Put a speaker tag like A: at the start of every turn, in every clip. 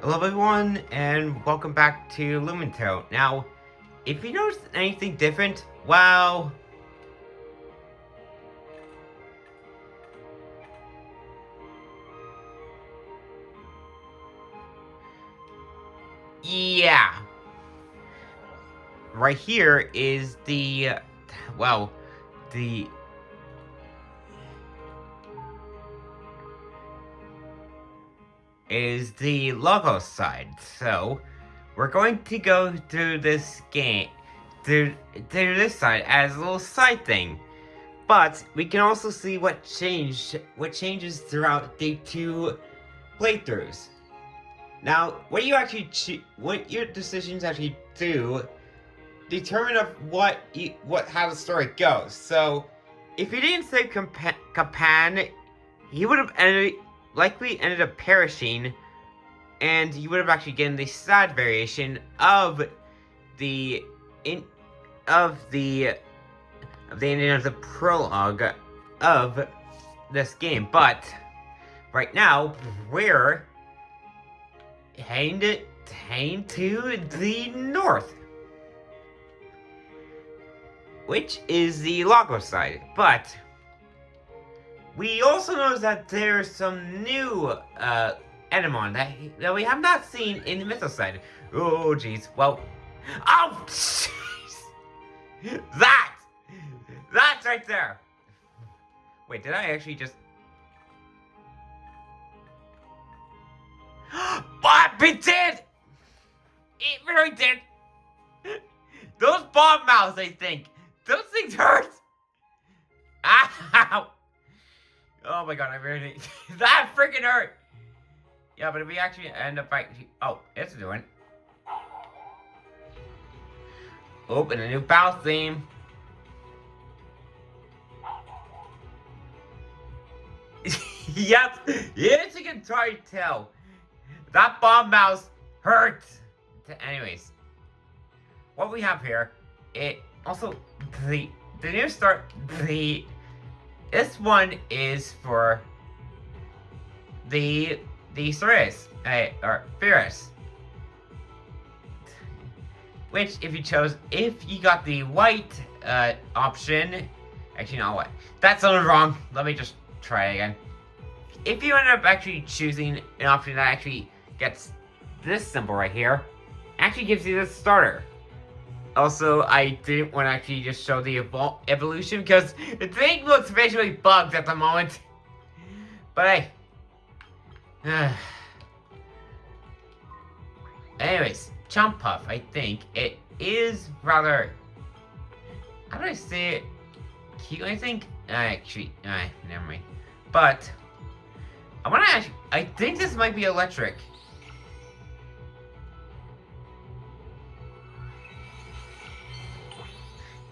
A: Hello everyone, and welcome back to LumenTale. Now, if you noticed anything different, well... Yeah. Right here is the... Well, the... Is the logo side. So, we're going to go through this game... Through this side as a little side thing. But we can also see what changes throughout the two playthroughs. Now, what what your decisions actually do determine of how the story goes. So, if you didn't say Capan, he would have likely ended up perishing, and you would have actually gotten the sad variation of the ending of the prologue of this game. But right now, we're heading to the north, which is the Lagos side. But we also notice that there's some new Edamon that we have not seen in the Mythos side. Oh, jeez. Well, oh, jeez. That's right there. Wait, did I actually just... But it did! It really did! Those bomb mouths, I think. Those things hurt! Ow! Oh my god, I really... That freaking hurt! Yeah, but if we actually end up fighting... Oh, it's doing. Open a new battle theme. Yep, yes, you can try to tell. That bomb mouse hurts. Anyways, what we have here, it also the new start. This one is for the Ceres, or Ferris. Which, if you got the white option, actually not white. That sounded wrong. Let me just try it again. If you end up actually choosing an option that actually gets this symbol right here, actually gives you this starter. Also, I didn't want to actually just show the evolution because the thing looks visually bugged at the moment. But hey. Anyways, Chomp Puff, I think it is rather... How do I say it? Cute, I think? Actually, never mind. But... I think this might be electric.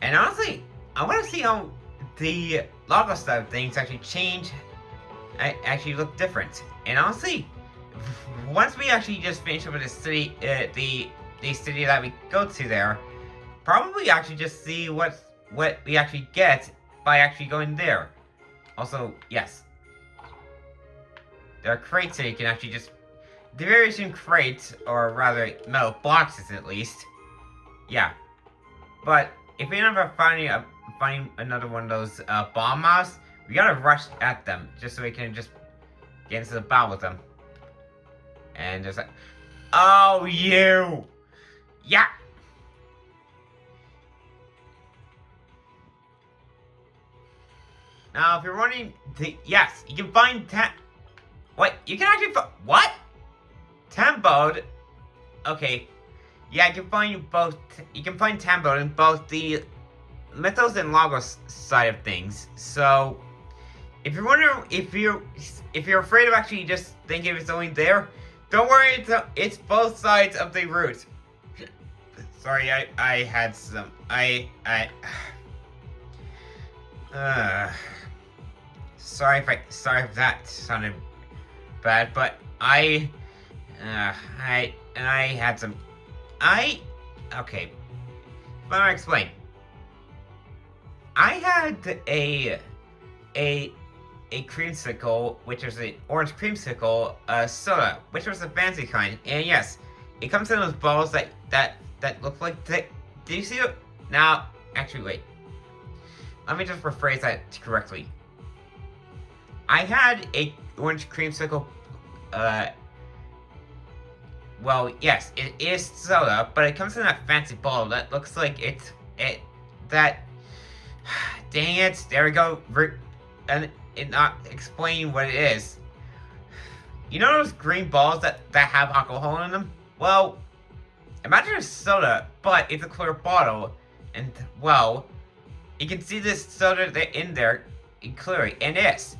A: And honestly, I want to see how the lava style things actually change. Actually look different. And honestly, once we actually just finish up with the city, the city that we go to there, probably actually just see what we actually get by actually going there. Also, yes. There are crates that you can actually just... The variation crates, or rather metal boxes at least. Yeah. But if we end up finding another one of those bomb mobs, we gotta rush at them just so we can just get into the battle with them. And just like... Oh, you! Yeah! Now, if you're running... Yes, you can find... Wait, you can actually what? Tambode? Okay. Yeah, you can find both. You can find Tambode in both the Mythos and Lagos side of things. So, if you're wondering, if you're afraid of actually just thinking it's only there, don't worry. It's both sides of the route. Sorry, I had some. Sorry if that sounded bad, but I had some, okay, let me explain. I had a a creamsicle, which is an orange creamsicle, soda, which was a fancy kind. And yes, it comes in those balls that look like. Do you see it? Now, actually, wait. Let me just rephrase that correctly. I had a orange creamsicle. Well, yes, it is soda, but it comes in that fancy ball that looks like that. Dang it! There we go. And it not explain what it is. You know those green balls that have alcohol in them? Well, imagine a soda, but it's a clear bottle, and well, you can see this soda in there clearly. And yes,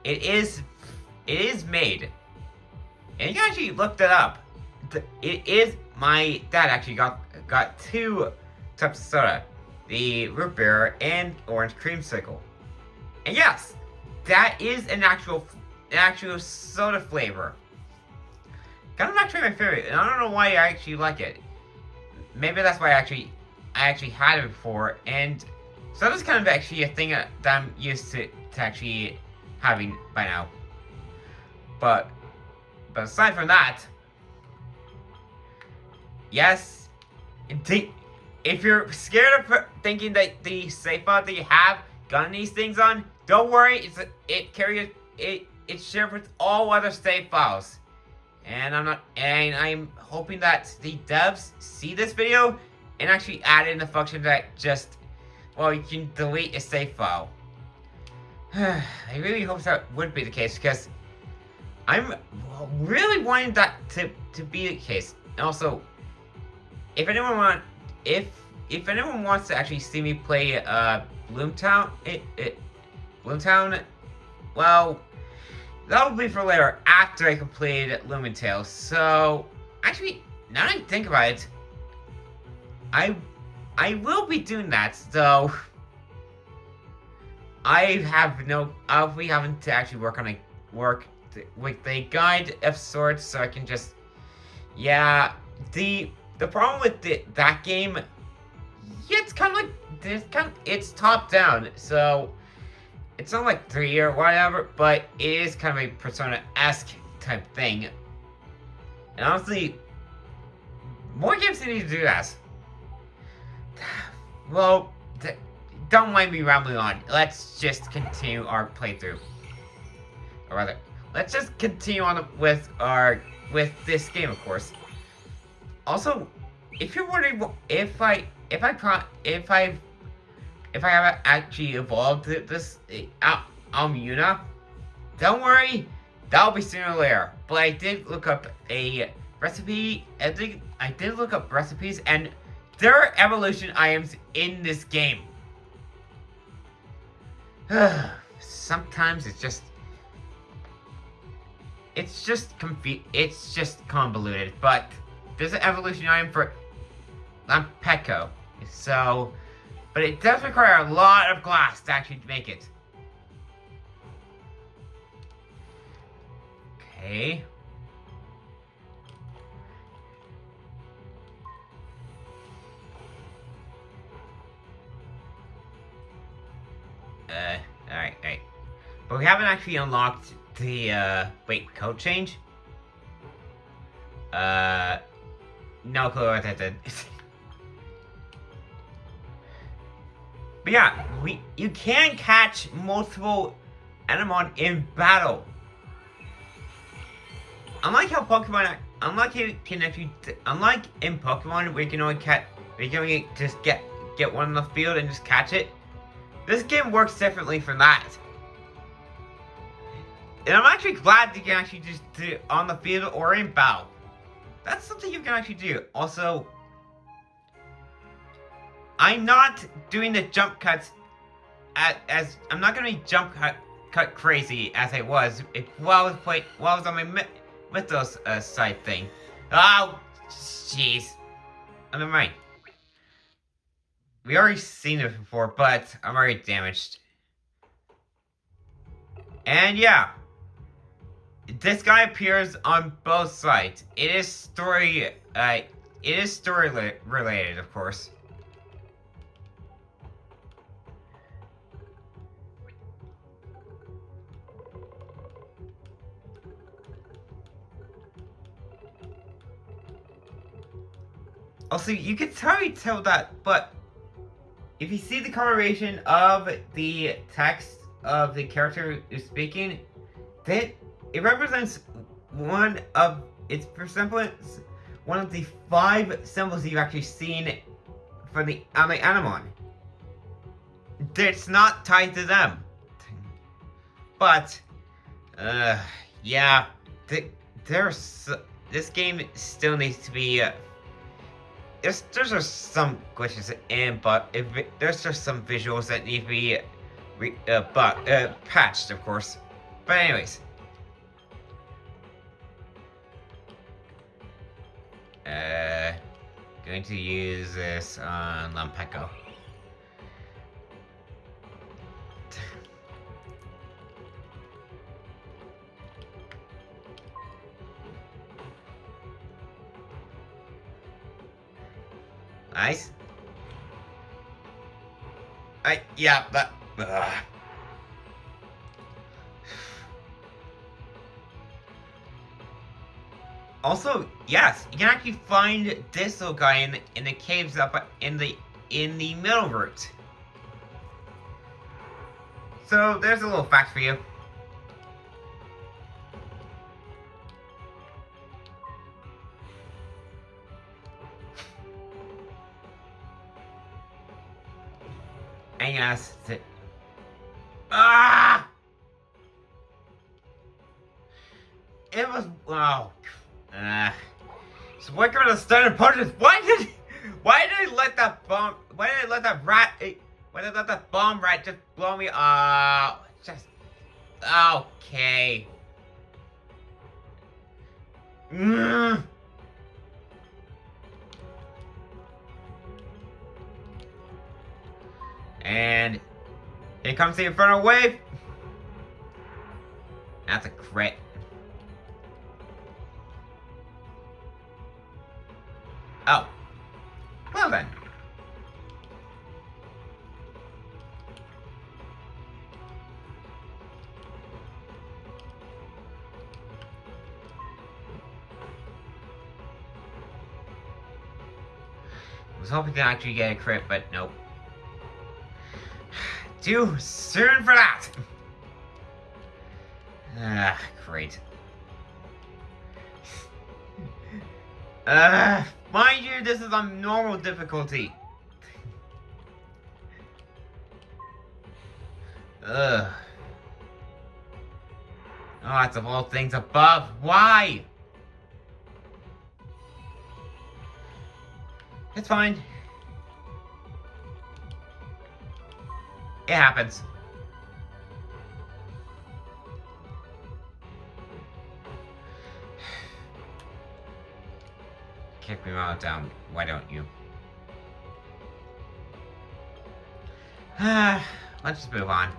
A: it is made, and you can actually look that up. It is. My dad actually got two types of soda, the root beer and orange creamsicle. And yes, that is an actual soda flavor. Kind of actually my favorite, and I don't know why I actually like it. Maybe that's why I actually had it before, and soda's kind of actually a thing that I'm used to actually having by now. But aside from that, yes, if you're scared of thinking that the safe file that you have got these things on, don't worry. It's shared with all other save files, and I'm hoping that the devs see this video and actually add in the function that you can delete a save file. I really hope that would be the case, because I'm really wanting that to be the case. And also, if anyone wants to actually see me play LumenTale, well, that will be for later after I completed LumenTale. So actually, now that I think about it, I will be doing that. So I'll be having to actually work with a guide of sorts, so I can just, yeah. The problem with that game, yeah, it's top down, so it's not like 3 or whatever, but it is kind of a Persona-esque type thing. And honestly, more games need to do that. Well, don't mind me rambling on. Let's just continue our playthrough. Or rather, let's just continue on with this game, of course. Also, if you're wondering if I have actually evolved this Mina, don't worry, that'll be sooner or later. But I did look up a recipe. I did look up recipes, and there are evolution items in this game. Sometimes it's just convoluted, but there's an evolution item for Lampeco. So, but it does require a lot of glass to actually make it. Okay. Alright. But we haven't actually unlocked the, code change? No clue what that did. But yeah, you can catch multiple Enemon in battle. Unlike in Pokemon, where you can only just get one in the field and just catch it. This game works differently from that. And I'm actually glad you can actually just do it on the field or in battle. That's something you can actually do. Also, I'm not doing the jump cuts as I'm not gonna be jump cut crazy as I was while I was on my Mythos side thing. Oh, jeez. Oh, never mind. We already seen it before, but I'm already damaged. And yeah, this guy appears on both sides. It is story related, of course. Also, you can totally tell that, but if you see the coloration of the text of the character who's speaking, that it represents one of its resemblance, one of the 5 symbols you've actually seen for the on the Animon. It's not tied to them, but yeah, this game still needs to be. There's just some glitches in, but there's just some visuals that need to be patched, of course. But anyways, going to use this on Lampeco. Nice. Yeah, but. Also, yes, you can actually find this little guy in the caves up in the middle route. So there's a little fact for you. And yes, it was so what kind of standard punches? Why did I let that bomb? Why did I let that rat? Why did I let that bomb rat just blow me? Just okay. And here comes the Infernal Wave. That's a crit. Oh. Well then. I was hoping to actually get a crit, but nope. Too soon for that! Great. Mind you, this is on normal difficulty. Oh, it's of all things above. Why? It's fine. It happens. Kick me out down. Why don't you? Let's just move on.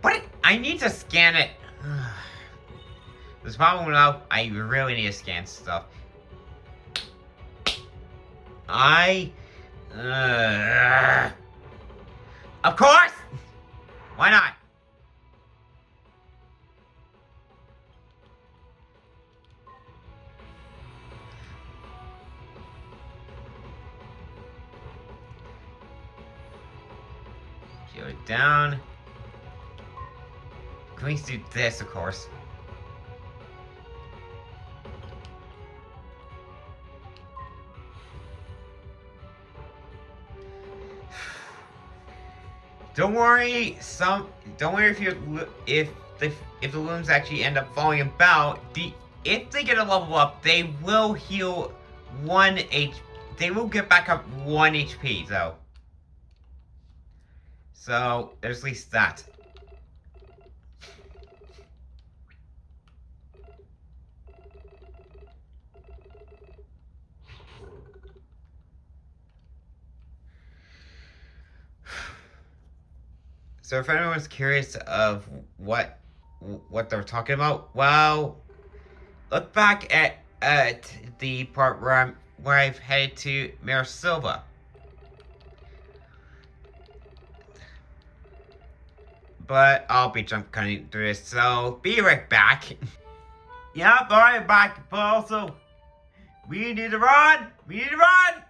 A: What? I need to scan it. This problem now, I really need to scan stuff. Of course! Why not? Go down. Can we do this, of course? Don't worry. Don't worry if the looms actually end up falling about. If they get a level up, they will heal 1 HP. They will get back up 1 HP though. So there's at least that. So if anyone's curious of what they're talking about, well, look back at the part where I've headed to Mira Silva. but I'll be jump cutting through this, so be right back. Yep, alright, back, but also, we need to run! We need to run!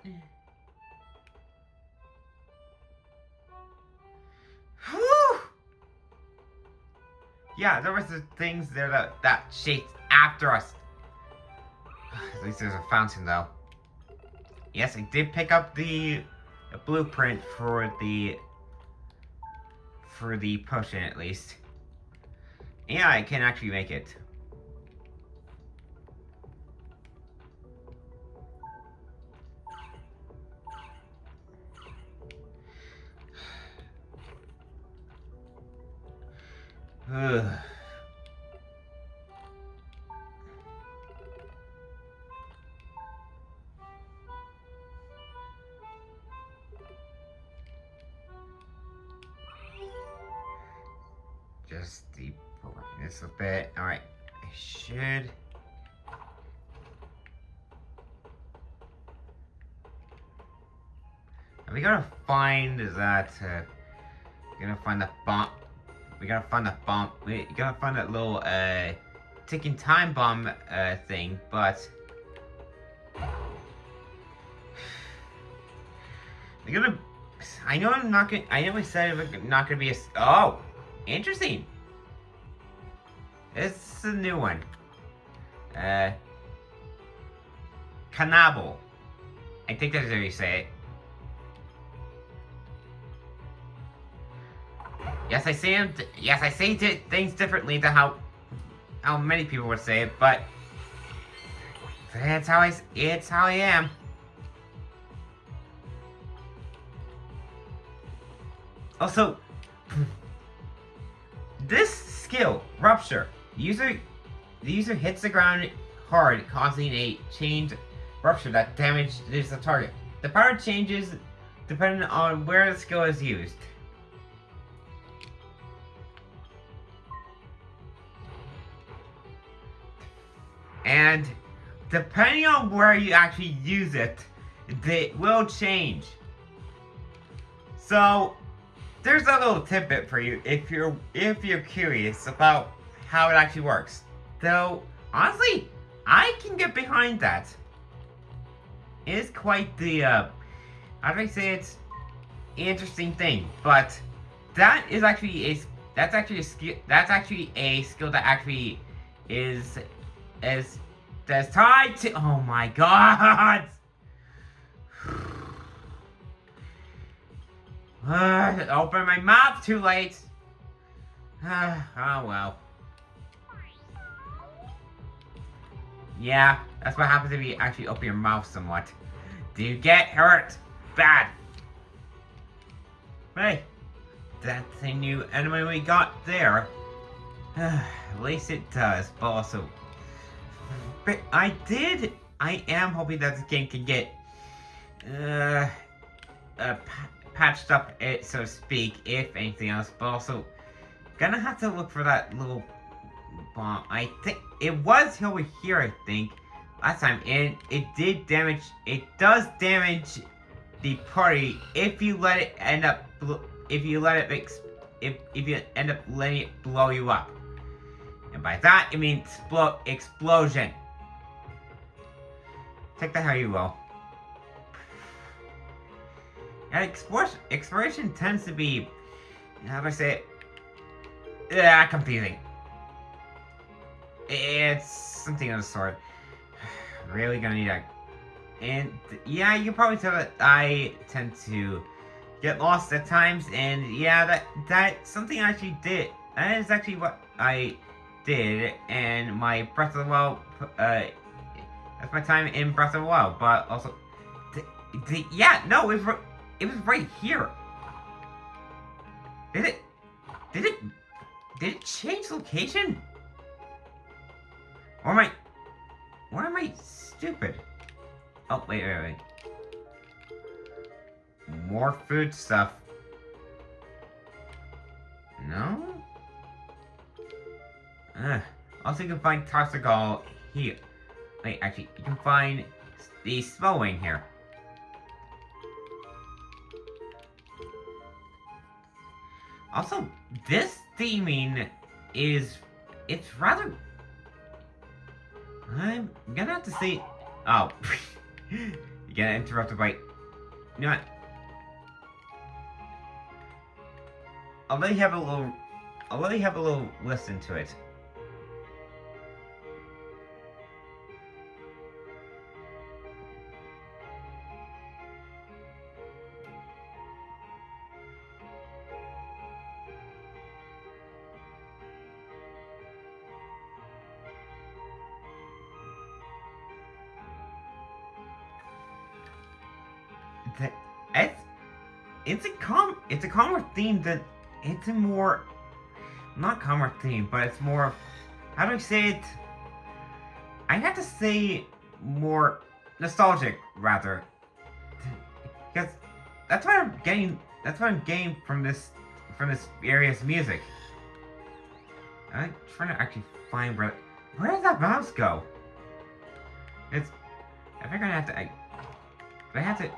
A: Whew! Yeah, there was the things there that chased after us. At least there's a fountain, though. Yes, I did pick up the blueprint for the potion, at least. Yeah, I can actually make it. Ugh. Just deep this a bit. Alright, I should. Are we gonna find that? Gonna find the bomb. We gotta find the bomb. We gotta find that little ticking time bomb thing, but we're gonna. I know I'm not gonna. I know we said it's not gonna be a. Oh, interesting. It's a new one. Cannibal. I think that's how you say it. Yes, I say them. Yes, I say things differently than how many people would say it, but it's how I am. Also, this skill, Rupture, the user hits the ground hard, causing a chained rupture that damages the target. The power changes depending on where the skill is used. And depending on where you actually use it, it will change. So there's a little tidbit for you if you're curious about how it actually works. Though honestly, I can get behind that. It is quite the how do I say it's interesting thing, but that is actually a skill that actually is that's tied to. Oh my god! Open my mouth too late. Oh well. Yeah, that's what happens if you actually open your mouth somewhat. Do you get hurt? Bad. Hey, that's a new enemy we got there. At least it does, but also. But I am hoping that this game can get patched up, so to speak, if anything else. But also, gonna have to look for that little bomb. I think it was over here. I think last time, and it did damage. It does damage the party if you let it end up. If you end up letting it blow you up, and by that it means explosion. Take that how you will. And exploration tends to be, how do I say it? Yeah, confusing. It's something of the sort. Really gonna need a. And yeah, you can probably tell that I tend to get lost at times, and yeah, that something I actually did. That is actually what I did, and my Breath of the Wild. That's my time in Breath of the Wild, but also, yeah, no, it was right here. Did it change location? Or am I stupid? Oh, wait. More food stuff. No? Also, you can find Tarsagal here. Wait, actually, you can find the Smowing here. Also, this theming is... It's rather... I'm gonna have to say... Oh. You get interrupted by... You know what? I'll let you have a little listen to it. It's a calmer theme than it's a more not calmer theme, but it's more, how do I say it? I have to say more nostalgic rather. Because that's what I'm getting from this area's music. I'm trying to actually find where does that mouse go? I think I'm gonna have to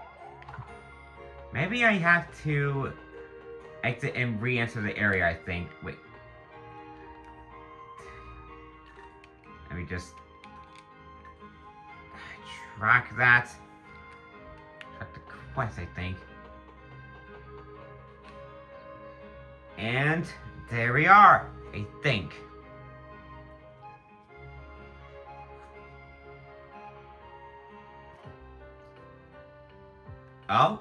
A: maybe I have to exit and re-enter the area, I think. Wait. Let me just track that. Track the quest, I think. And there we are, I think. Oh?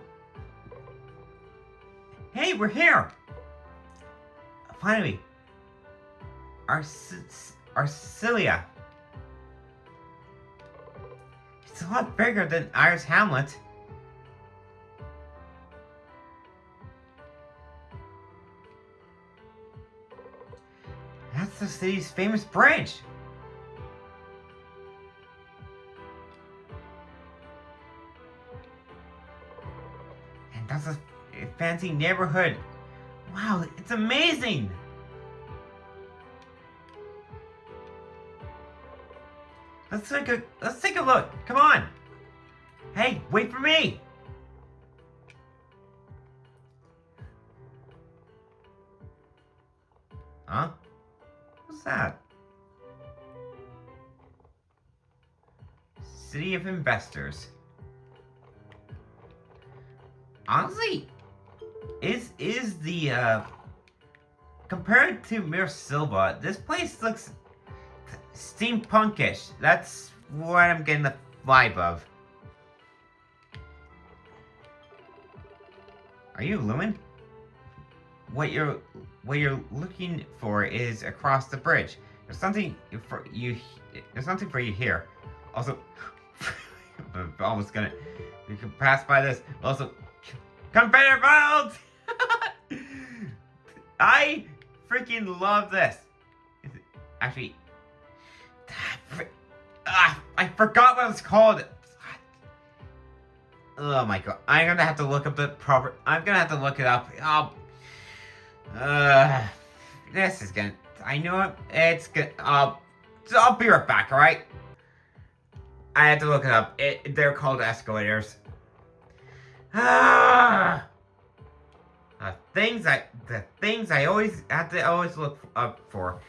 A: Hey, we're here! Finally. Arsilia. It's a lot bigger than Iris Hamlet. That's the city's famous bridge. And that's a fancy neighborhood. Wow, it's amazing! Let's take a look. Come on. Hey, wait for me. Huh? What's that? City of Investors. Honestly, is the compared to Mir Silva, this place looks steampunkish. That's what I'm getting the vibe of. Are you Lumen? What you're looking for is across the bridge. There's something for you. There's something for you here. Also, I'm almost gonna. You can pass by this. Also, competitor votes. I freaking love this. Actually, I forgot what it's called. Oh my god! I'm gonna have to look up the proper. I'm gonna have to look it up. This is gonna. I know it. It's gonna. So I'll be right back. All right. I had to look it up. They're called escalators. The things I always have to look up for.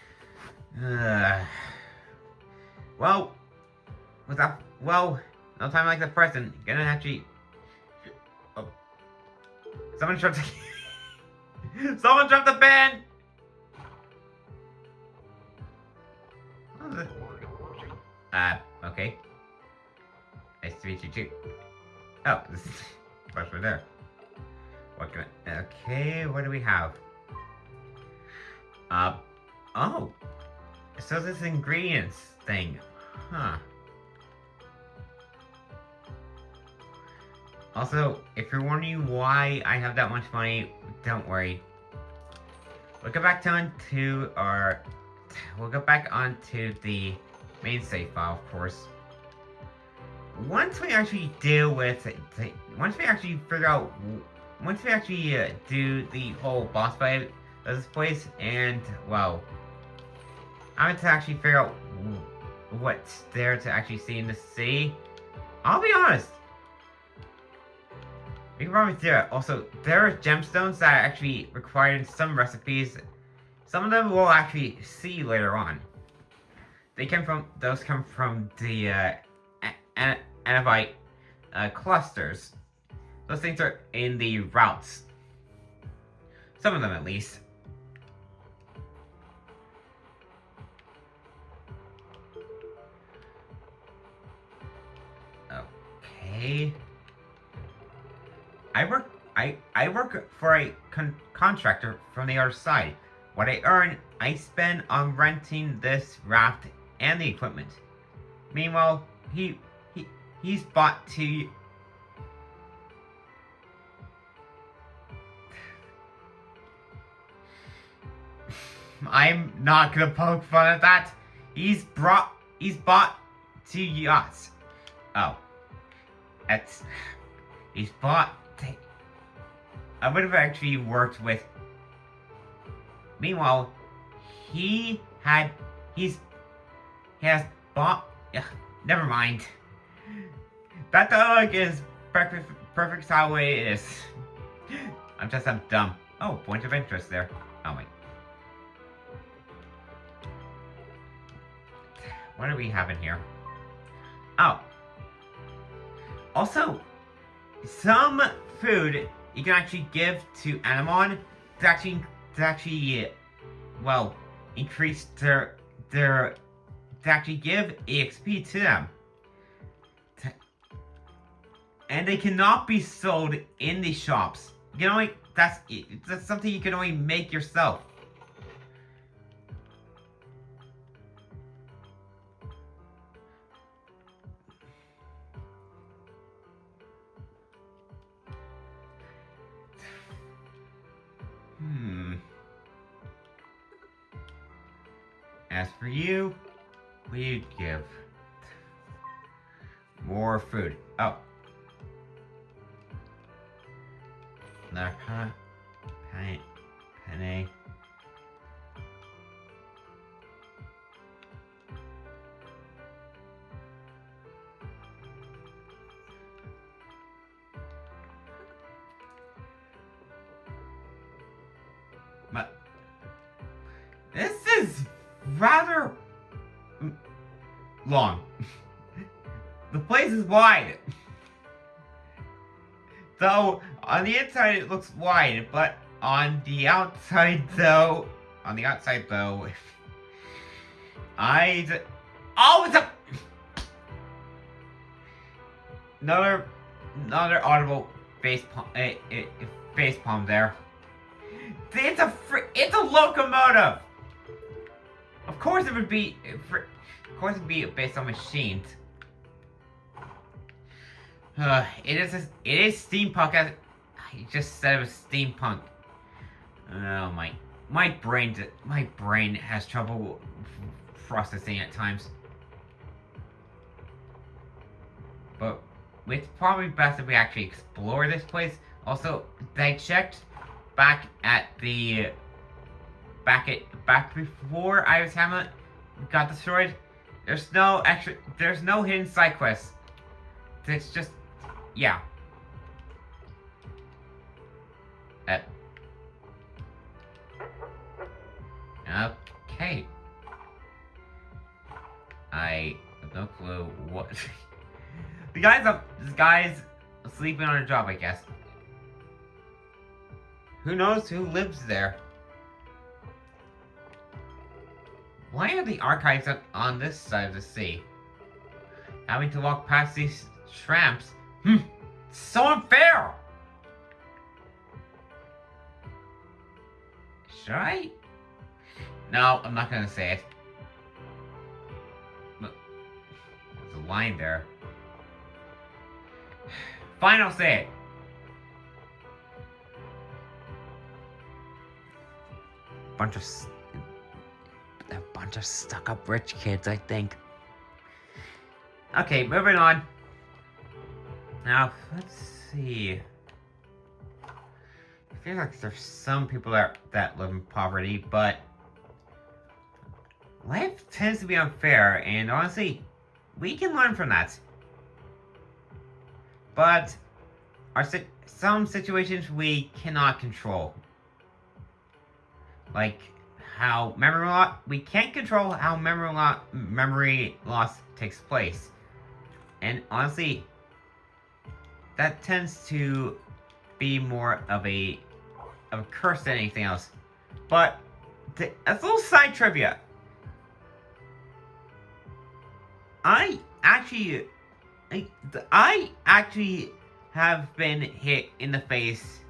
A: Well, no time like the present. Gonna actually. Oh, someone dropped the. Someone dropped the pen. Okay. Nice to meet you too. Oh, this is what's right there. What can I? Okay, what do we have? Oh. So this ingredients thing, huh? Also, if you're wondering why I have that much money, don't worry. We'll get back onto the main save file, of course. Once we actually deal with once we actually do the whole boss fight of this place, and well, I want to actually figure out what's there to actually see in the city. I'll be honest. We can probably do it. Also, there are gemstones that are actually required in some recipes. Some of them we'll actually see later on. Those come from the Anavite clusters. Those things are in the routes. Some of them at least. Okay. I work for a contractor from the other side. What I earn, I spend on renting this raft and the equipment. Meanwhile, he's bought two. I'm not gonna poke fun at that. He's bought 2 yachts. Oh. He's bought. I would have actually worked with. Meanwhile, he has bought. Never mind. That dog is perfect how the way it is. I'm dumb. Oh, point of interest there. Oh wait. What are we having here? Oh. Also, some food you can actually give to Animon to actually well, increase to actually give EXP to them. And they cannot be sold in the shops. You can only that's something you can only make yourself. As for you, we give more food. Oh. Another penny. But this is rather long. The place is wide. Though on the inside it looks wide, but on the outside though, it's a another audible face palm there. It's a locomotive. Of course it would be. Of course it'd be based on machines. It is steampunk. As I just said, it was steampunk. Oh my brain has trouble processing at times. But it's probably best if we actually explore this place. Also, I checked back before Iris Hamlet got destroyed. There's no hidden side quests. It's just, yeah. Okay. I have no clue what. This guy's sleeping on a job, I guess. Who knows who lives there? Why are the archives on this side of the sea? Having to walk past these tramps? So unfair! Should I? No, I'm not gonna say it. Look, there's a line there. Fine, I'll say it. A bunch of stuck-up rich kids, I think. Okay, moving on. Now, let's see. It feels like there's some people that live in poverty, but life tends to be unfair, and honestly, we can learn from that. But some situations we cannot control. Like how memory loss, we can't control how memory loss takes place. And honestly, that tends to be more of a curse than anything else. But as a little side trivia, I actually have been hit in the face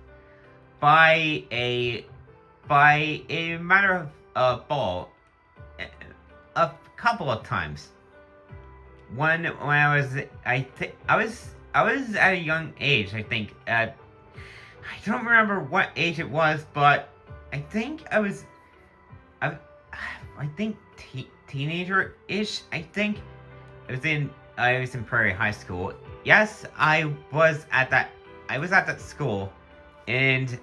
A: by a matter of ball a couple of times. When I was at a young age. I think I don't remember what age it was, but I think I think teenager-ish. I think I was in Prairie High School. Yes, I was at that school, and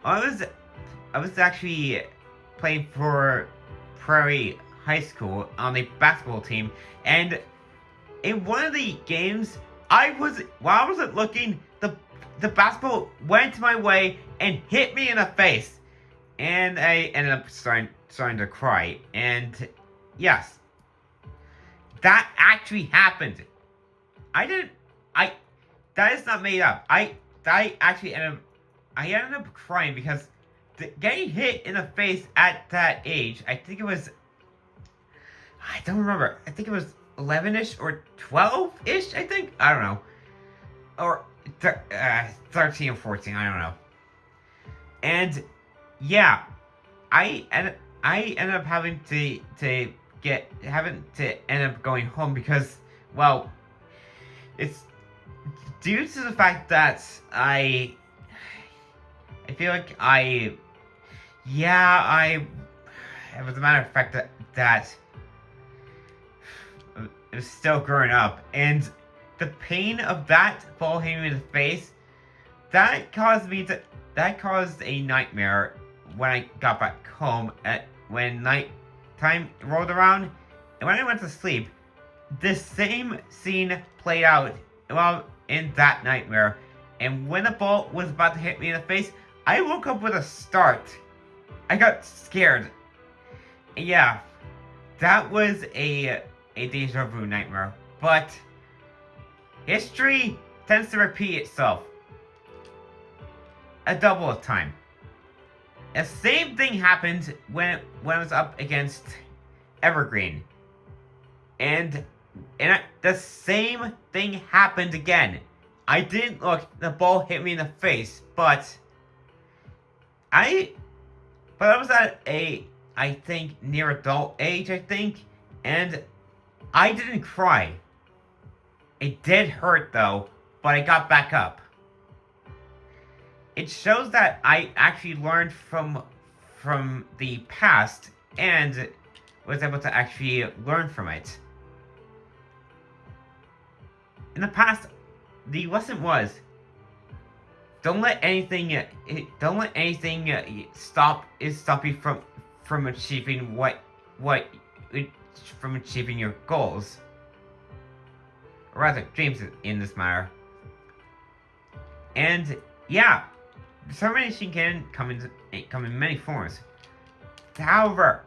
A: I was actually playing for Prairie High School on the basketball team, and in one of the games, while I wasn't looking, the basketball went my way and hit me in the face, and I ended up starting to cry. And yes, that actually happened. That is not made up. I ended up crying because getting hit in the face at that age, I don't remember. I think it was 11-ish or 12-ish, I think. I don't know. Or 13 or 14, I don't know. And yeah, I ended up having to end up going home because, well, it's due to the fact that I feel like it was a matter of fact that it was still growing up, and the pain of that ball hitting me in the face, that caused a nightmare when I got back home when night time rolled around, and when I went to sleep, this same scene played out while in that nightmare. And when the ball was about to hit me in the face, I woke up with a start. I got scared. Yeah, that was a deja vu nightmare. But history tends to repeat itself a double of time. The same thing happened when I was up against Evergreen. And the same thing happened again. I didn't look, the ball hit me in the face, but I was at I think, near adult age, I think, and I didn't cry. It did hurt though, but I got back up. It shows that I actually learned from the past and was able to actually learn from it. In the past, the lesson was, don't let anything stop you from achieving from achieving your goals, or rather dreams in this matter. And yeah, determination can come in many forms. However,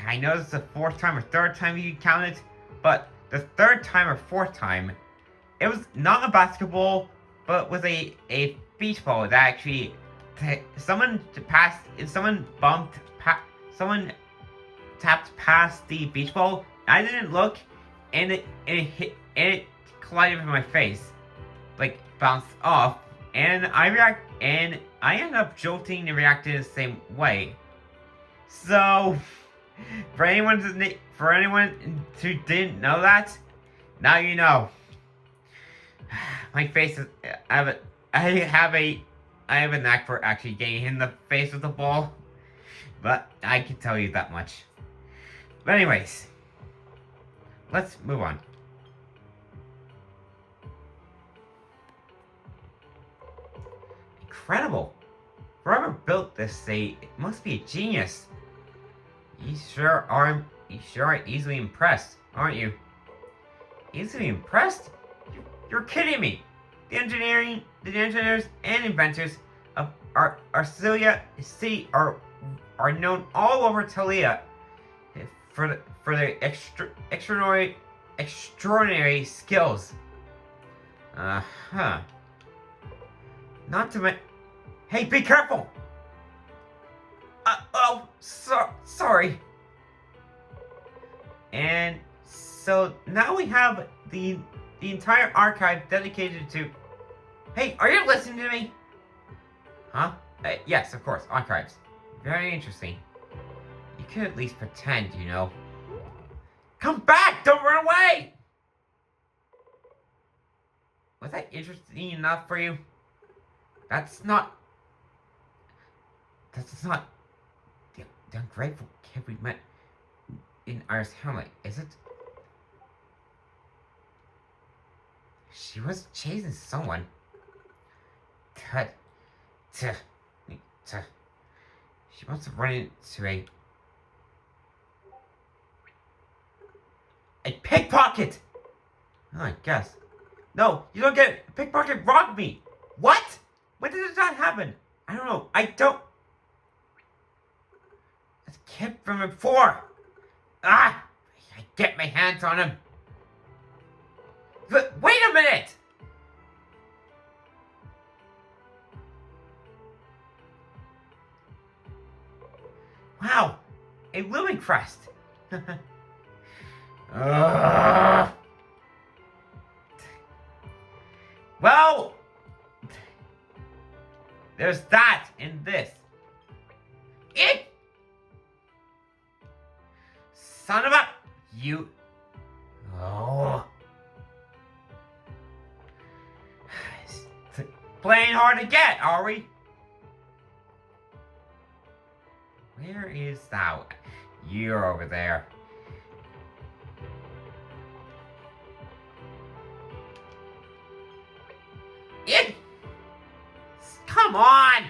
A: I know this is the fourth time or third time you count it, but the third time or fourth time, it was not a basketball, but was a beach ball that actually someone tapped past the beach ball. I didn't look, and it collided with my face, like bounced off, and I ended up jolting and reacting the same way. So, for anyone who didn't know that, now you know. My face is, I have a knack for actually getting hit in the face with the ball, but I can tell you that much. But anyways, let's move on. Incredible! Whoever built this, it must be a genius. You sure are easily impressed, aren't you? Easily impressed? You're kidding me! The engineers and inventors of Arsilia City are known all over Talia for their extraordinary skills. Huh. Not to mention. Hey, be careful! Sorry. And so now we have the entire archive dedicated to. Hey, are you listening to me? Huh? Yes, of course, archives. Very interesting. You could at least pretend, you know. Come back! Don't run away! Was that interesting enough for you? That's not the ungrateful kid we met in Ars Hamlet, is it? She was chasing someone. She must have run into a pickpocket! Oh, I guess. No, you don't get it! A pickpocket robbed me! What? When did that happen? I don't know. I don't. This kid from before. I get my hands on him. But wait a minute! Wow, a Lumen crest. Well, there's that in this. Son of a... You... Oh... Playing hard to get, are we? Where is thou? You're over there. Come on!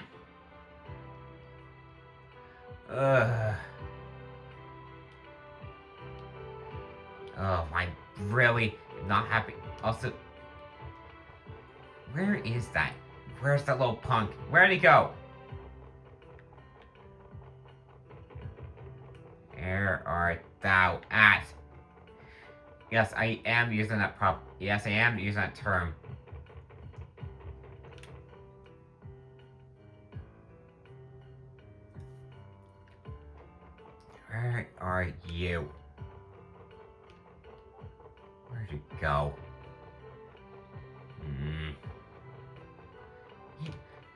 A: Oh, I'm really not happy. Also, where is that? Where's that little punk? Where'd he go? Where art thou at? Yes, I am using that Yes, I am using that term. Where are you? Where'd you go?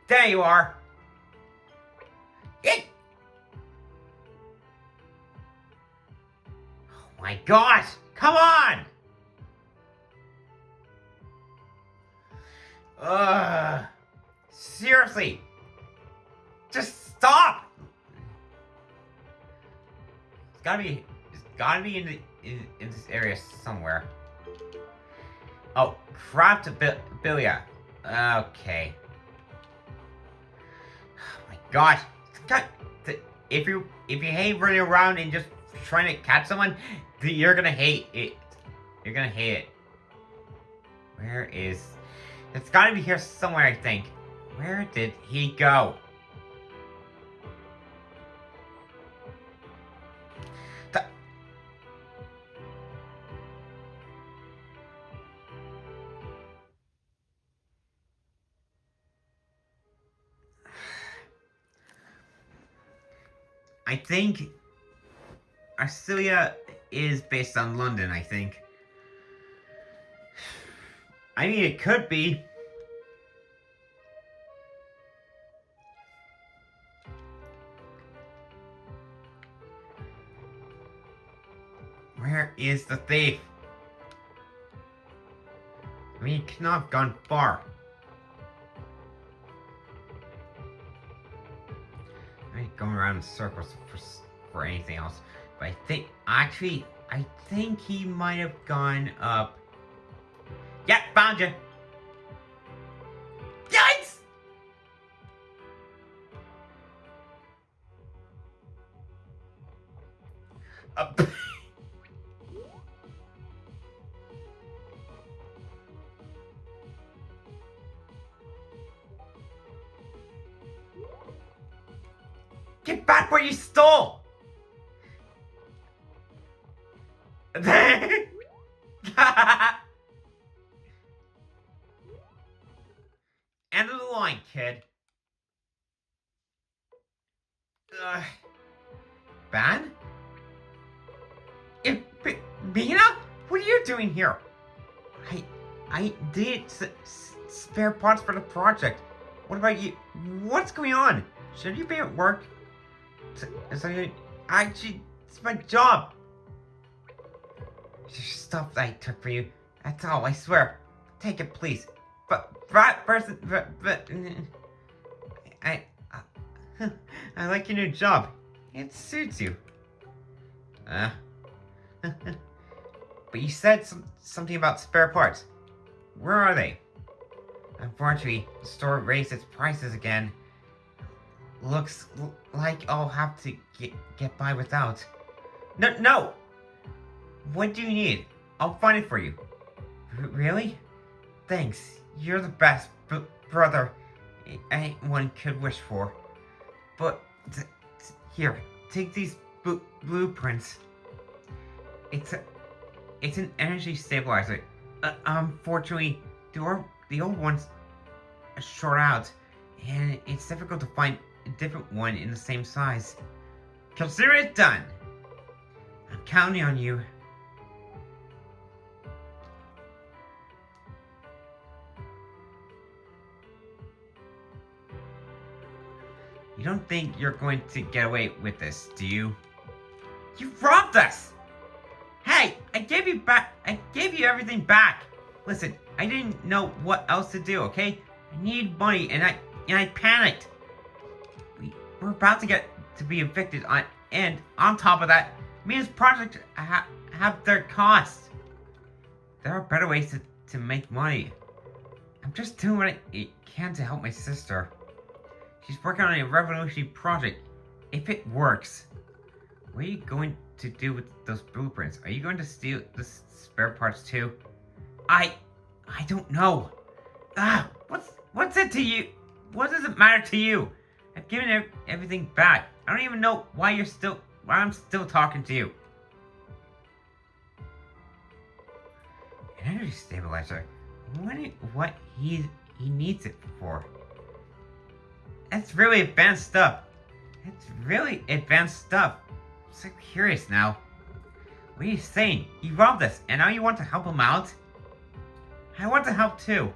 A: There you are! Oh my gosh! Come on! Seriously! Just stop! It's gotta be in this area somewhere. Oh, craftabilia. Okay. Oh my gosh. If you hate running around and just trying to catch someone, you're gonna hate it. You're gonna hate it. Where is... It's gotta be here somewhere, I think. Where did he go? I think Arsilia is based on London, I think. I mean, it could be. Where is the thief? I mean, he cannot have gone far. Going around in circles for anything else, but I think he might have gone up. Yeah, found you. Yikes! Get back what you stole! End of the line, kid. Ban? Mina? What are you doing here? I did spare parts for the project. What about you? What's going on? Should you be at work? It's my job. Just stuff that I took for you. That's all, I swear. Take it, please. But that person, I like your new job. It suits you. But you said something about spare parts. Where are they? Unfortunately, the store raised its prices again. Looks like I'll have to get by without. No! What do you need? I'll find it for you. Really? Thanks. You're the best brother anyone could wish for. But here, take these blueprints. It's an energy stabilizer. Unfortunately, the old one's short out, and it's difficult to find a different one in the same size. Consider it done. I'm counting on you. You don't think you're going to get away with this, do you? You robbed us! Hey, I gave you everything back. Listen, I didn't know what else to do, okay? I need money and I panicked. We're about to be evicted and on top of that, Mina's project have their costs. There are better ways to make money. I'm just doing what I can to help my sister. She's working on a revolutionary project. If it works, what are you going to do with those blueprints? Are you going to steal the spare parts too? I don't know. What's it to you? What does it matter to you? I've given everything back. I don't even know why I'm still talking to you. An energy stabilizer. What he needs it for? That's really advanced stuff. I'm so curious now. What are you saying? He robbed us, and now you want to help him out? I want to help too.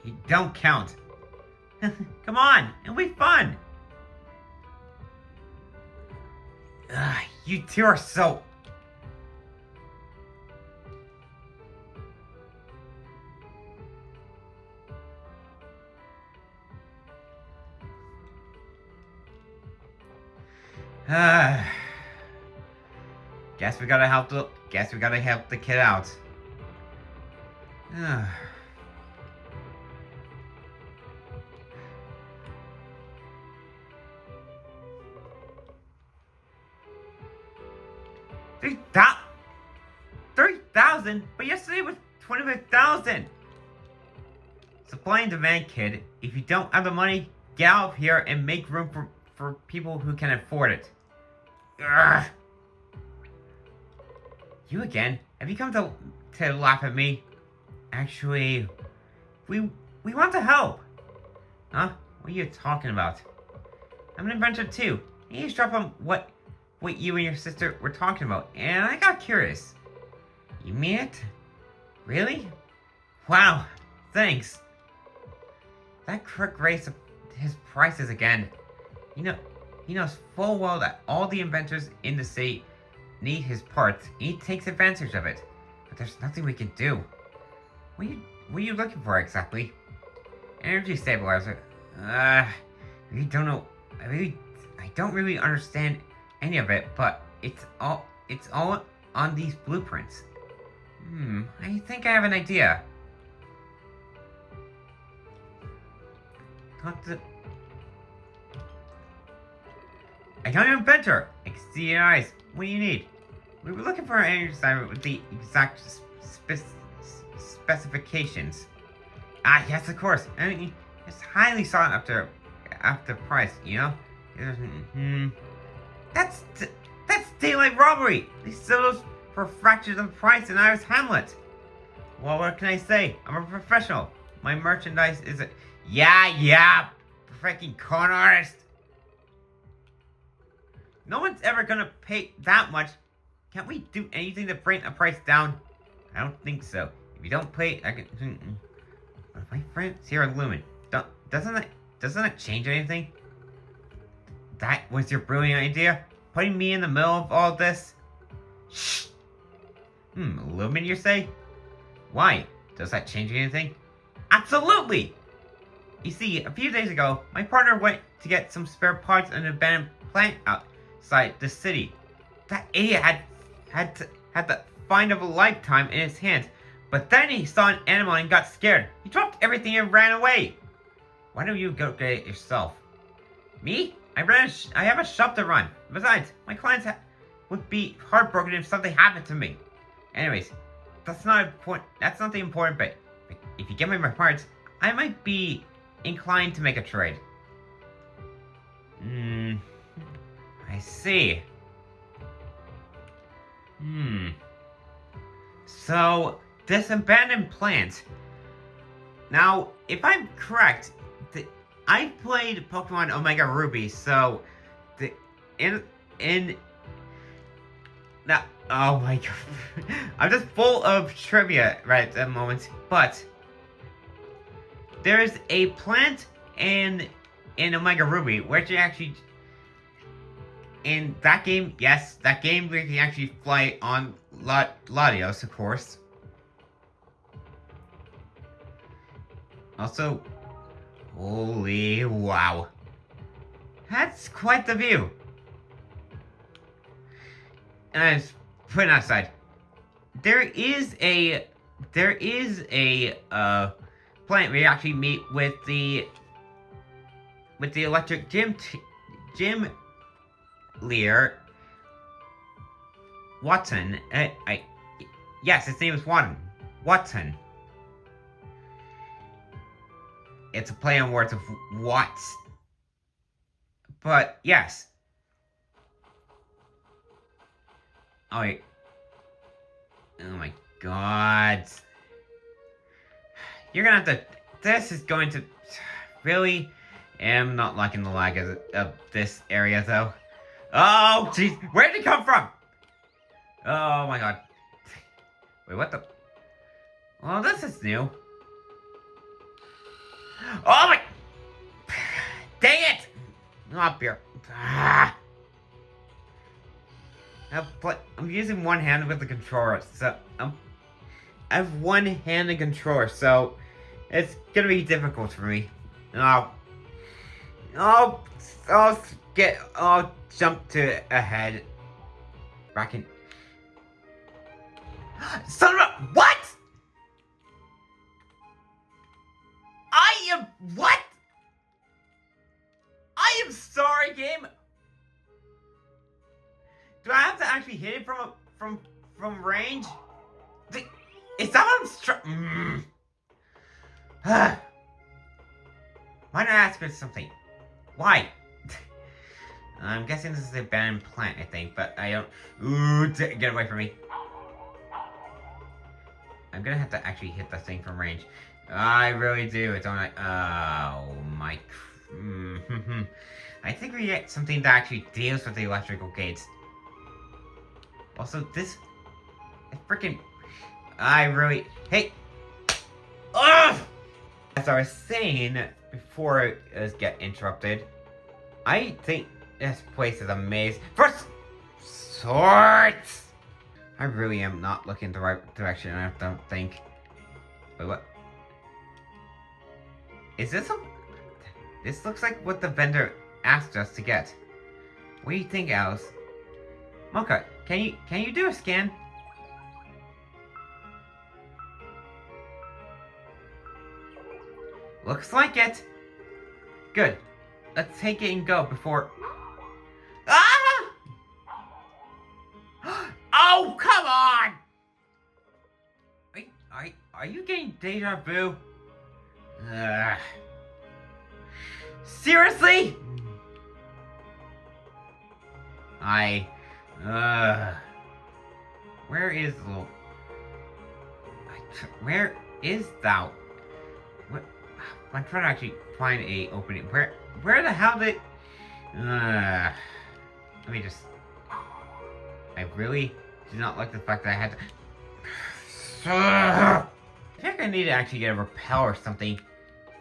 A: You don't count. Come on, it'll be fun. You two are so... Guess we gotta help the kid out. $3,000? But yesterday was 25,000. Supply and demand, kid. If you don't have the money, get out of here and make room for people who can afford it. Ugh. You again? Have you come to laugh at me? Actually, we want to help. Huh? What are you talking about? I'm an inventor too. I eavesdropped on what you and your sister were talking about, and I got curious. You mean it? Really? Wow, thanks. That crook raised his prices again. He knows full well that all the inventors in the city need his parts. He takes advantage of it. But there's nothing we can do. What are you looking for exactly? Energy stabilizer. I really don't know. I don't really understand any of it, but it's all on these blueprints. I think I have an idea. I got an inventor! I can see your eyes. What do you need? We were looking for an energy stabilizer with the exact specifications. Yes, of course. I mean, it's highly sought after price, you know? That's daylight robbery. They sold those for fractions of the price in Iris Hamlet. Well, what can I say? I'm a professional. My merchandise is a... Yeah, freaking con artist. No one's ever gonna pay that much. Can't we do anything to bring the price down? I don't think so. If you don't pay, I can... But if my friends here at Lumen, doesn't that change anything? That was your brilliant idea? Putting me in the middle of all this? Shh! Lumen, you say? Why? Does that change anything? Absolutely! You see, a few days ago, my partner went to get some spare parts in an abandoned plant outside the city. That idiot had the find of a lifetime in his hands, but then he saw an animal and got scared. He dropped everything and ran away. Why don't you go get it yourself? Me? I have a shop to run. Besides, my clients would be heartbroken if something happened to me. Anyways, that's not the important bit. If you give me my parts, I might be inclined to make a trade. I see. So, this abandoned plant. Now, if I'm correct, I played Pokemon Omega Ruby, so now, oh my god, I'm just full of trivia right at the moment. But there is a plant in Omega Ruby which you actually, in that game, yes, that game where you can actually fly on Latios, of course. Also, holy wow. That's quite the view. And putting that aside, there is a plant where you actually meet with the electric gym leader Watson. Yes, his name is Watson. It's a play on words of Watts. But, yes. Oh, wait. Oh my god. You're gonna have to... This is going to... Really? I'm not liking the lag of this area, though. Oh, jeez. Where did it come from? Oh my god. Wait, what the... Well, this is new. Oh my... Dang it! Up here. I'm using one hand with the controller, so I have one hand and controller, so it's gonna be difficult for me. I'll jump to ahead. Back in. Son of a... What? What? I am sorry, game. Do I have to actually hit it from range? Is that what I'm Why not ask her something? Why? I'm guessing this is an abandoned plant, I think, but I don't... Ooh, get away from me. I'm gonna have to actually hit that thing from range. I really do, don't I? Oh, my... I think we get something that actually deals with the electrical gates. Also, this... freaking... I really... Hey! Ugh! As I was saying before it get interrupted, I think this place is amazing. First sorts! I really am not looking the right direction, I don't think. Wait, what? Is this a... This looks like what the vendor asked us to get. What do you think, Alice? Mocha, can you do a scan? Looks like it. Good. Let's take it and go before... Ah! Oh, come on! Are you getting deja vu? Seriously? Where is the little... Where is thou? What? I'm trying to actually find a opening. Where the hell did... let me just... I really do not like the fact that I had to... I think I need to actually get a repel or something.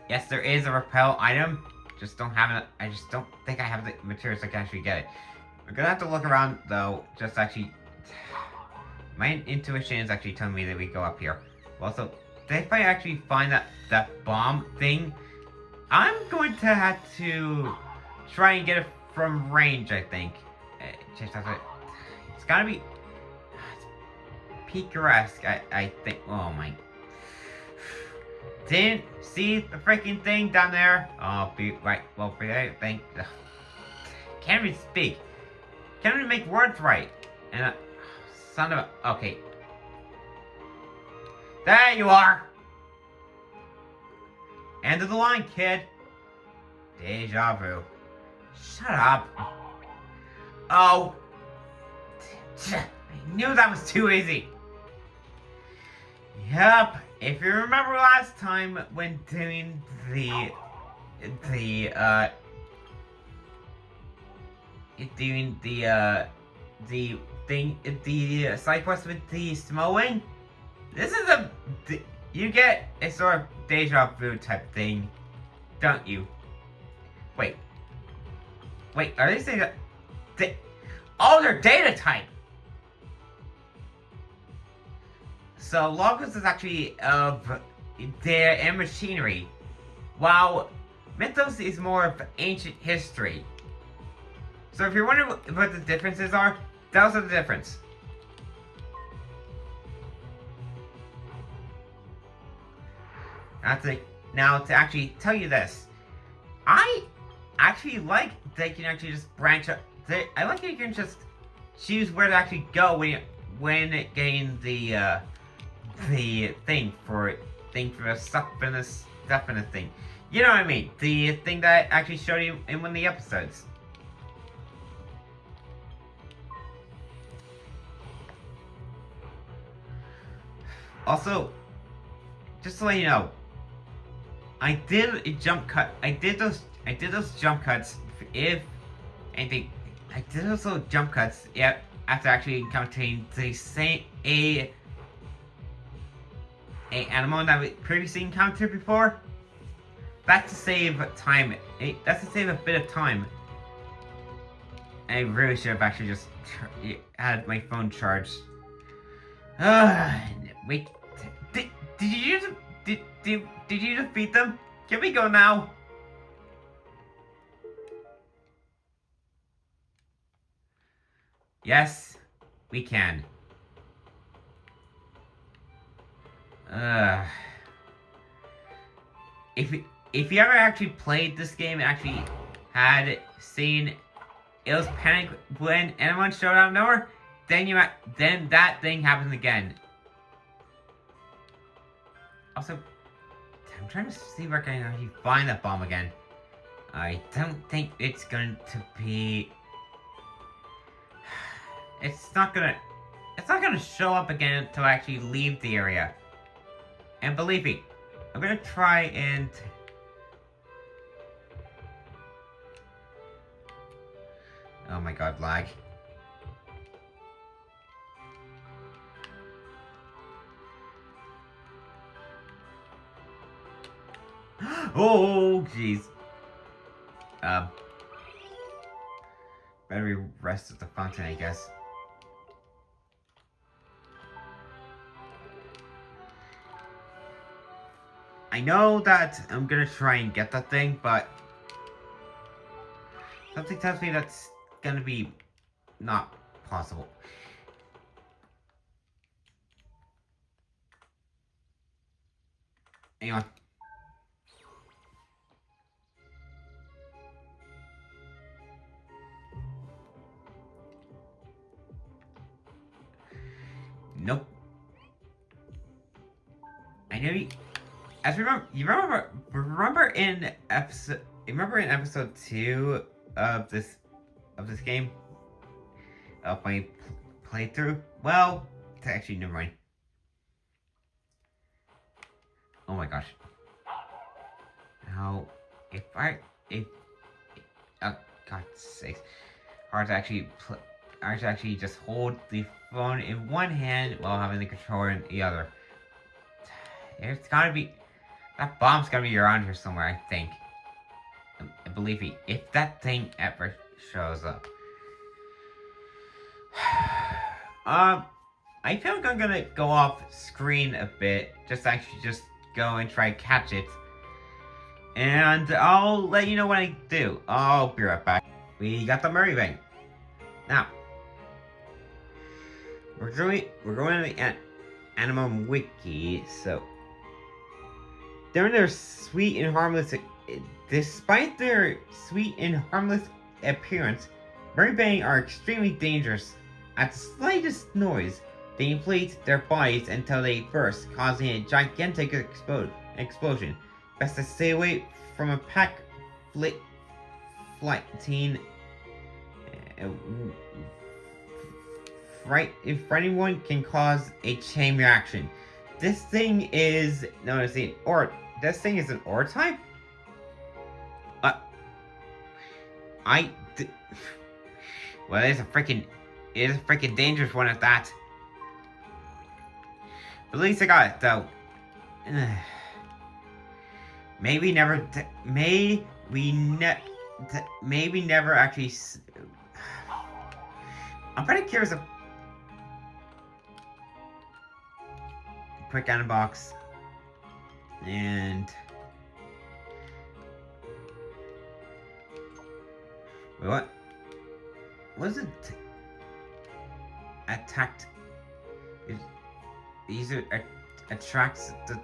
A: Yes, there is a repel item. Just don't have it. I just don't think I have the materials I can actually get it. We're gonna have to look around though. Just actually... My intuition is actually telling me that we go up here. Also, if I actually find that bomb thing, I'm going to have to try and get it from range, I think. Just have to... It's gotta be... Pikaresque, I think. Oh my... Didn't see the freaking thing down there. Oh, right. Well, I think... Can't even speak. Can't even make words right. And son of a... Okay. There you are! End of the line, kid. Deja vu. Shut up. Oh. I knew that was too easy. Yep. If you remember last time when doing the side quest with the Smowing, this is you get a sort of deja vu type thing, don't you? Wait, are they saying that? Oh, they're data type! So, Logos is actually of data and machinery, while Mythos is more of ancient history. So if you're wondering what the differences are, those are the difference. Now to actually tell you this, I actually like that you can actually just branch up. I like that you can just choose where to actually go when getting the thing for the stuff in the thing. You know what I mean? The thing that I actually showed you in one of the episodes. Also, just to let you know, I did a jump cut. I did those jump cuts. If anything, I did also jump cuts. Yeah, after actually encountering the same a animal that we previously encountered before. That's to save time. That's to save a bit of time. I really should have actually just had my phone charged. Wait. Did you defeat them? Can we go now? Yes, we can. If you ever actually played this game and actually had seen it was panic when anyone showed out of nowhere, then that thing happens again. Also, I'm trying to see where I can actually find that bomb again. I don't think it's going to be... It's not gonna show up again until I actually leave the area. And believe me, I'm gonna try and... Oh my god, lag. Oh, jeez. Better rest at the fountain, I guess. I know that I'm gonna try and get that thing, but something tells me that's gonna be not possible. Hang on. Nope. I know you... As remember in episode 2 of this game, of my playthrough. Well, actually, never mind. Oh my gosh. Now, if oh God's sakes, hard to actually just hold the phone in one hand while having the controller in the other. There's gotta be that bomb's gotta be around here somewhere, I think. And believe me, if that thing ever shows up. I feel like I'm gonna go off screen a bit, just go and try to catch it. And I'll let you know what I do. I'll be right back. We got the Murray Bank. Now, we're going to the Animal Wiki, so they're sweet and harmless. Despite their sweet and harmless appearance, Murray Bang are extremely dangerous. At the slightest noise, they inflate their bodies until they burst, causing a gigantic explosion. Best to stay away from a pack flighting. If anyone can cause a chain reaction. This thing is known as the This thing is an ore type. Well, it is a freaking dangerous one at that. But at least I got it, though. Maybe never actually. I'm pretty curious of. Quick unbox. And. Wait, what? Was it? Attacked. These are attracts the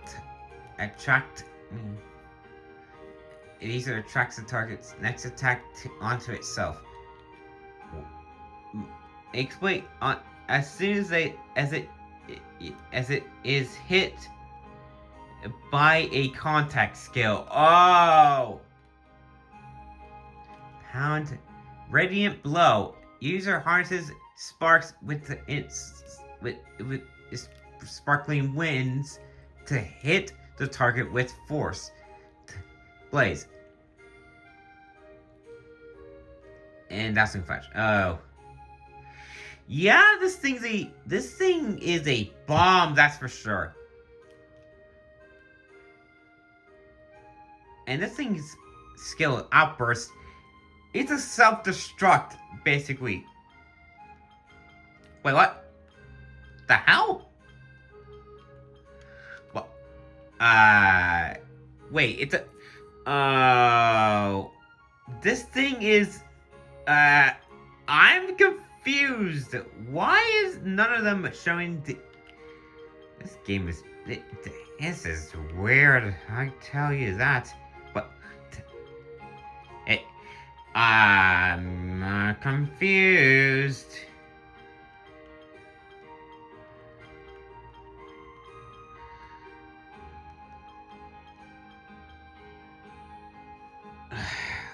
A: target's next attack onto itself. Explain as soon as it is hit by a contact skill. Oh, pound radiant blow. User harnesses sparks with its sparkling winds to hit the target with force. Blaze. And that's in flash. Oh. Yeah, this thing is a bomb, that's for sure. And this thing's skill outburst, it's a self-destruct, basically. Wait, what? The hell? What? Wait, it's a... Oh... This thing is... I'm confused. Why is none of them showing the... This game is... This is weird, I tell you that. But... I'm confused.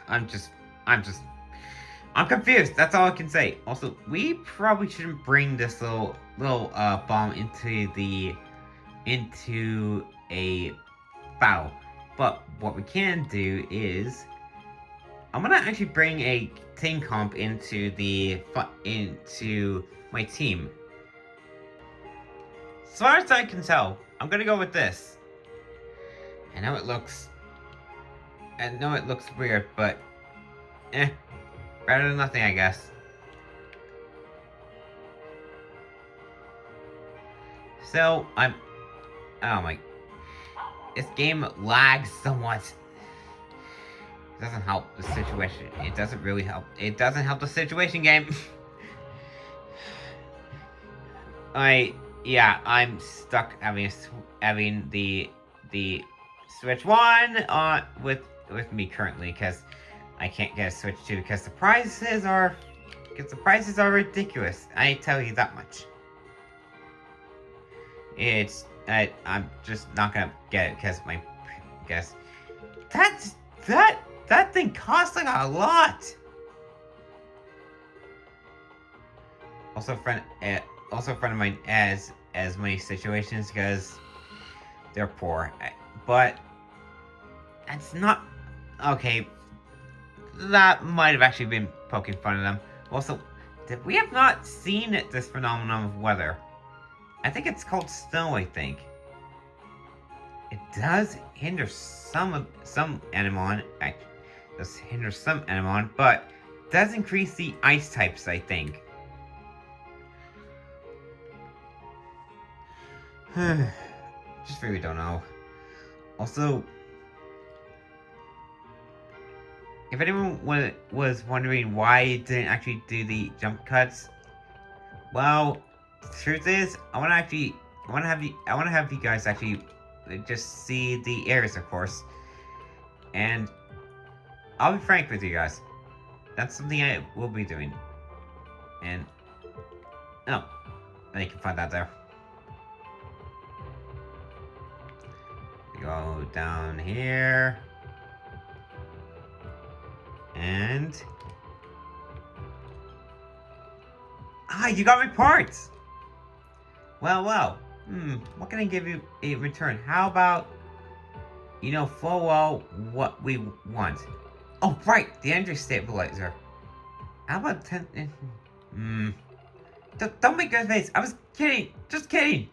A: I'm confused. That's all I can say. Also, we probably shouldn't bring this little bomb into a battle. But what we can do is, I'm gonna actually bring a team comp into my team. As far as I can tell, I'm gonna go with this. I know it looks weird, but better than nothing, I guess. So oh my, this game lags somewhat. It doesn't help the situation. It doesn't really help. It doesn't help the situation, game. I'm stuck having the Switch 1 with me currently, because I can't get a Switch 2 because the prices are ridiculous. I tell you that much. I'm just not gonna get it because that thing costs like a lot. also a friend of mine as many situations because they're poor. But that's not okay. That might have actually been poking fun of them. Also, we have not seen this phenomenon of weather. I think it's called snow, I think. It does hinder some Anemon, but does increase the ice types, I think. Just really don't know. Also, if anyone was wondering why it didn't actually do the jump cuts, well, the truth is, I want to have you guys actually just see the areas, of course. And I'll be frank with you guys. That's something I will be doing. And oh, you can find that there. Go down here. And you got my parts! Well. What can I give you in return? How about, full well what we want? Oh, right, the energy stabilizer. How about 10? Don't make good face. I was kidding. Just kidding.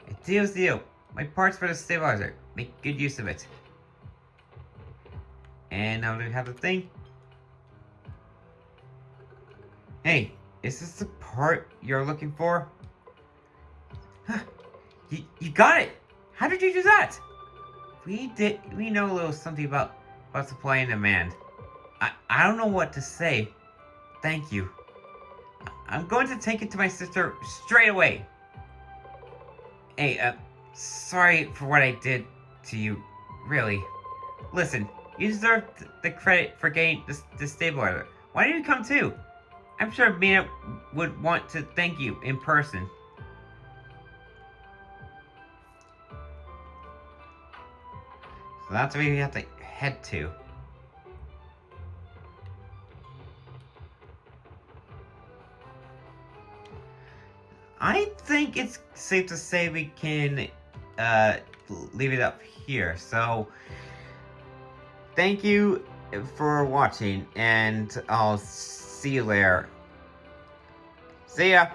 A: A deal's deal. My parts for the stabilizer. Make good use of it. And now we have the thing. Hey, is this the part you're looking for? You got it! How did you do that? We know a little something about supply and demand. I don't know what to say. Thank you. I'm going to take it to my sister straight away. Hey, sorry for what I did to you. Really. Listen, you deserve the credit for getting the stabilizer. Why didn't you come too? I'm sure Mina would want to thank you in person. So that's where you have to head to. I think it's safe to say we can leave it up here. So thank you for watching, and I'll see you later. See ya!